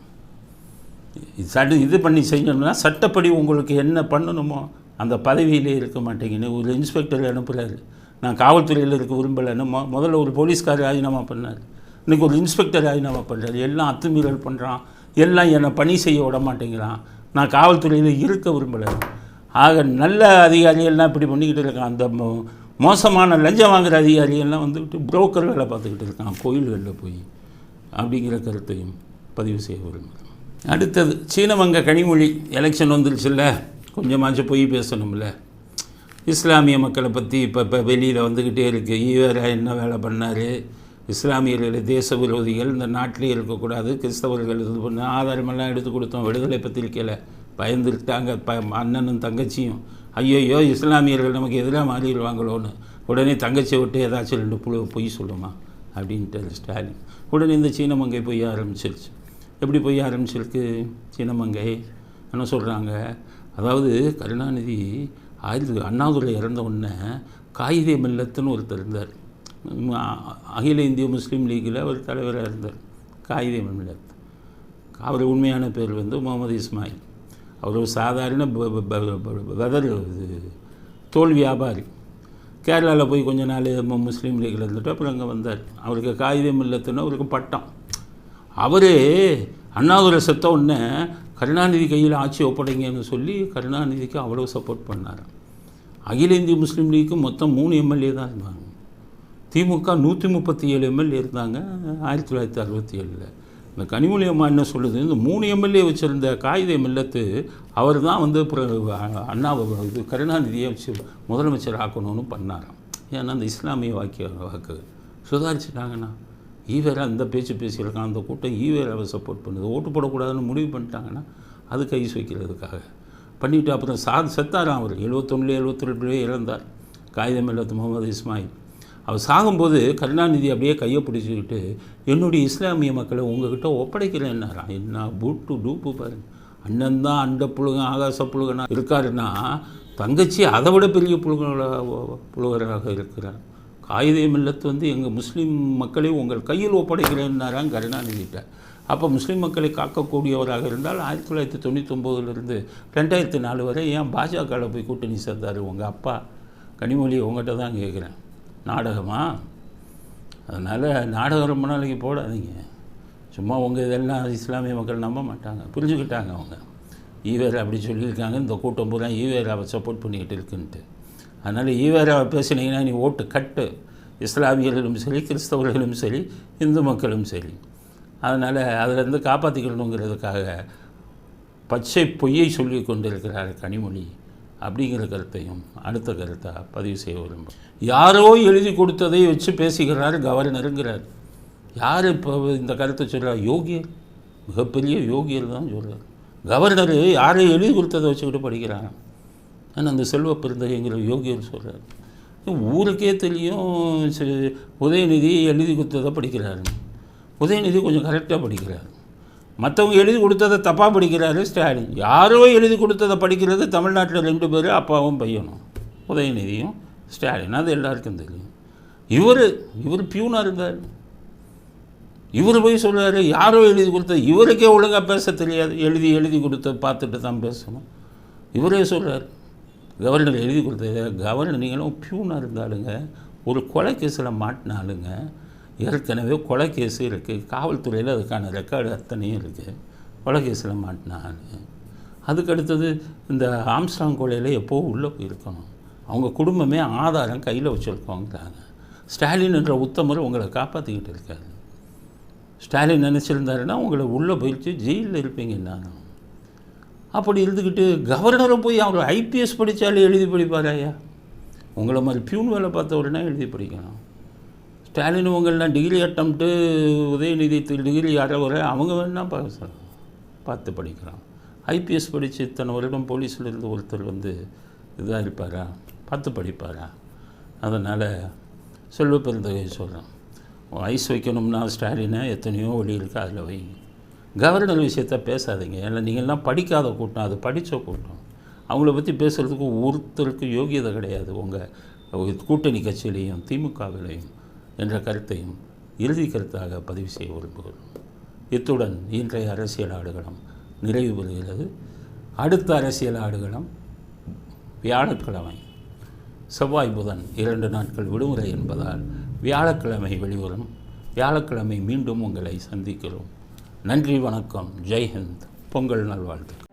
இது பண்ணி செய்யணும்னா சட்டப்படி உங்களுக்கு என்ன பண்ணணுமோ அந்த பதவியிலே இருக்க மாட்டேங்கன்னு ஒரு இன்ஸ்பெக்டர் அனுப்புகிறாரு. நான் காவல்துறையில் இருக்க விரும்பலைன்னு முதல்ல ஒரு போலீஸ்கார் ராஜினாமா பண்ணார். இன்றைக்கி ஒரு இன்ஸ்பெக்டர் ராஜினாமா பண்ணுறாரு. எல்லாம் அத்துமீறல் பண்ணுறான், எல்லாம் என்னை பணி செய்ய விட மாட்டேங்கிறான். நான் காவல்துறையில் இருக்க விரும்பலை. ஆக நல்ல அதிகாரியெல்லாம் இப்படி பண்ணிக்கிட்டு இருக்கான். அந்த மோசமான லஞ்சம் வாங்குகிற அதிகாரியெல்லாம் வந்துக்கிட்டு புரோக்கர் வேலை பார்த்துக்கிட்டு இருக்கான் கோயில்களில் போய், அப்படிங்கிற கருத்தையும் பதிவு செய்ய விரும்புகிறேன். அடுத்தது சீனவங்க கனிமொழி. எலெக்ஷன் வந்துருச்சுல்ல, கொஞ்சமாச்சும் போய் பேசணும்ல. இஸ்லாமிய மக்களை பற்றி இப்போ வெளியில் வந்துக்கிட்டே இருக்குது. ஈவேரா என்ன வேலை பண்ணார், இஸ்லாமியர்கள் தேச விரோதிகள், இந்த நாட்டிலே இருக்கக்கூடாது, கிறிஸ்தவர்கள் இது பண்ண ஆதாரமெல்லாம் எடுத்து கொடுத்தோம். விடுதலை பத்திரிக்கையில் பயந்துருக்காங்க அண்ணனும் தங்கச்சியும். ஐயோ இஸ்லாமியர்கள் நமக்கு எதிராக மாறிடுவாங்களோன்னு. உடனே தங்கச்சியை விட்டு ஏதாச்சும் 2 பொய் சொல்லுமா அப்படின்ட்டு ஸ்டாலின். உடனே இந்த சீனமங்கை பொய்ய ஆரம்பிச்சிருச்சு. எப்படி பொய்ய ஆரம்பிச்சிருக்கு சீனமங்கை? என்ன சொல்கிறாங்க, அதாவது கருணாநிதி அண்ணாதுரை இறந்த உடனே காயிதே மில்லத்துன்னு ஒருத்தர் இருந்தார். அகில இந்திய முஸ்லீம் லீக்கில் அவர் தலைவராக இருந்தார். காயிதே மில்லத். அவர் உண்மையான பேர் வந்து முகமது இஸ்மாயில். அவர் ஒரு சாதாரண தோல் வியாபாரி. கேரளாவில் போய் கொஞ்ச நாள் முஸ்லீம் லீக்கில் இருந்துட்டு அப்புறம் அங்கே வந்தார். அவருக்கு காயிதே மில்லத்துன்னு அவருக்கு பட்டம். அவர் அண்ணாதுரை செத்த உடனே கருணாநிதி கையில் ஆட்சி ஒப்படைங்கன்னு சொல்லி கருணாநிதிக்கு அவ்வளோ சப்போர்ட் பண்ணார். அகில இந்திய முஸ்லீம் லீக்கு மொத்தம் 3 எம்எல்ஏ தான் இருந்தாங்க. திமுக 137 எம்எல்ஏ இருந்தாங்க 1967. இந்த கனிமொழி அம்மா என்ன சொல்லுது, இந்த 3 எம்எல்ஏ வச்சுருந்த காயிதே மில்லத்து அவர் தான் வந்து அண்ணாவை இது கருணாநிதியை வச்சு முதலமைச்சர் ஆக்கணும்னு பண்ணாராம். ஏன்னா அந்த இஸ்லாமிய வாக்கு சுதாரிச்சுட்டாங்கன்னா. ஈவேரா அந்த பேச்சு பேசியிருக்கான், அந்த கூட்டம் ஈவேராவை சப்போர்ட் பண்ணுது. ஓட்டு போடக்கூடாதுன்னு முடிவு பண்ணிட்டாங்கன்னா அது கைஸ் வைக்கிறதுக்காக பண்ணிவிட்டு அப்புறம் செத்தாராம். அவர் 71-72 இறந்தார் காயிதே மில்லத் முகமது இஸ்மாயில். அவர் சாகும்போது கருணாநிதி அப்படியே கையை பிடிச்சிக்கிட்டு என்னுடைய இஸ்லாமிய மக்களை உங்ககிட்ட ஒப்படைக்கிறேன்னாராம். என்ன பூட்டு டூப்பு பாருங்க. அண்ணன் தான் அண்ட புழுகன் ஆகாச புழுகனா இருக்காருன்னா, தங்கச்சி அதை விட பெரிய புழுகராக இருக்கிறார். காயிதே மில்லத் வந்து எங்கள் முஸ்லீம் மக்களை உங்கள் கையில் ஒப்படைக்கிறேன்னாராங்க கருணாநிதிட்ட. அப்போ முஸ்லீம் மக்களை காக்கக்கூடியவராக இருந்தால் 1999 2004 வரை ஏன் பாஜகவில் போய் கூட்டணி சேர்ந்தார் உங்கள் அப்பா? கனிமொழி உங்கள்கிட்ட தான் கேட்குறேன். நாடகமா? அதனால் நாடகம் ரொம்ப நாளைக்கு போடாதீங்க. சும்மா உங்கள் இதெல்லாம் இஸ்லாமிய மக்கள் நம்ப மாட்டாங்க, புரிஞ்சுக்கிட்டாங்க அவங்க. ஈவேரா அப்படி சொல்லியிருக்காங்க, இந்த கூட்டம் பூரா ஈவேராவை சப்போர்ட் பண்ணிக்கிட்டு இருக்குன்ட்டு. அதனால் ஈவேராவை பேசினீங்கன்னா நீ ஓட்டு கட்டு, இஸ்லாமியர்களும் சரி, கிறிஸ்தவர்களும் சரி, இந்து மக்களும் சரி. அதனால் அதிலேருந்து காப்பாற்றிக்கணுங்கிறதுக்காக பச்சை பொய்யை சொல்லி கொண்டிருக்கிறார் கனிமொழி அப்படிங்கிற கருத்தையும் அடுத்த கருத்தாக பதிவு செய்ய விரும்பும். யாரோ எழுதி கொடுத்ததை வச்சு பேசுகிறார் கவர்னருங்கிறார். யார் இப்போ இந்த கருத்தை சொல்கிறார்? யோகியர், மிகப்பெரிய யோகியர் தான் சொல்கிறார். கவர்னர் யாரை எழுதி கொடுத்ததை வச்சுக்கிட்டு படிக்கிறாங்க. ஆனால் அந்த செல்வ பெருந்தகைங்கிற யோகியர் சொல்கிறார். ஊருக்கே தெரியும் உதயநிதி எழுதி கொடுத்ததை படிக்கிறாரு. உதயநிதி கொஞ்சம் கரெக்டாக படிக்கிறார். மற்றவங்க எழுதி கொடுத்ததை தப்பாக படிக்கிறாரு ஸ்டாலின். யாரோ எழுதி கொடுத்ததை படிக்கிறது தமிழ்நாட்டில் 2 பேர், அப்பாவும் பையனும், உதயநிதியும் ஸ்டாலின். அது எல்லாருக்கும் தெரியும். இவர் பியூனாக இருந்தார். இவர் போய் சொல்கிறாரு யாரோ எழுதி கொடுத்தது. இவருக்கே ஒழுங்காக பேச தெரியாது. எழுதி கொடுத்த பார்த்துட்டு தான் பேசணும். இவரே சொல்கிறார் கவர்னர் எழுதி கொடுத்தது. கவர்னர் நீங்களும் பியூனாக இருந்தாலுங்க, ஒரு கொலை கேஸில் மாட்டினாலுங்க, ஏற்கனவே கொலை கேஸு இருக்குது, காவல்துறையில் அதுக்கான ரெக்கார்டு அத்தனையும் இருக்குது. கொலை கேஸில் மாட்டினான்னு அதுக்கடுத்தது இந்த ஆம்ஸ்ட்ராங் கொலையில் எப்போ உள்ளே போயிருக்கணும். அவங்க குடும்பமே ஆதாரம் கையில் வச்சுருக்கோங்கிறாங்க. ஸ்டாலின் என்ற உத்தமர் உங்களை காப்பாற்றிக்கிட்டு இருக்காரு. ஸ்டாலின் நினச்சிருந்தாருன்னா உங்களை உள்ளே போயிடுச்சு ஜெயிலில் இருப்பீங்க. நானும் அப்படி இருந்துக்கிட்டு கவர்னரை போய் அவர் ஐபிஎஸ் படித்தாலே எழுதி படிப்பார். ஐயா உங்களை மாதிரி பியூன் வேலை பார்த்த உடனே எழுதி படிக்கணும். ஸ்டாலின் உங்களெலாம் டிகிரி அட்டம்ப்ட்டு, உதயநிதி டிகிரி அறவுரை, அவங்க வேணால் பார்த்து படிக்கலாம். ஐபிஎஸ் படித்து இத்தனை வருடம் போலீஸில் இருந்து ஒருத்தர் வந்து இதாக இருப்பாரா? பார்த்து படிப்பாரா? அதனால் செல்வ பெருந்தகை சொல்கிறேன், ஐஸ் வைக்கணும்னா ஸ்டாலினை எத்தனையோ வழி இருக்குது, அதில் வைங்க. கவர்னர் விஷயத்தை பேசாதீங்க. ஏன்னா நீங்கள்லாம் படிக்காத கூட்டம், அது படித்த கூட்டம். அவங்கள பற்றி பேசுகிறதுக்கு ஒருத்தருக்கு யோகியதை கிடையாது. உங்கள் கூட்டணி கட்சியிலையும் திமுகவிலையும் என்ற கருத்தையும் இறுதி கருத்தாக பதிவு செய்ய விரும்புகிறோம். இத்துடன் இன்றைய அரசியல் ஆடுகளம் நிறைவு பெறுகிறது. அடுத்த அரசியல் ஆடுகளம் வியாழக்கிழமை. செவ்வாய் புதன் 2 நாட்கள் விடுமுறை என்பதால் வியாழக்கிழமை வெளிவரும். வியாழக்கிழமை மீண்டும் உங்களை சந்திக்கிறோம். நன்றி, வணக்கம், ஜெய்ஹிந்த், பொங்கல் நல்வாழ்த்துக்கள்.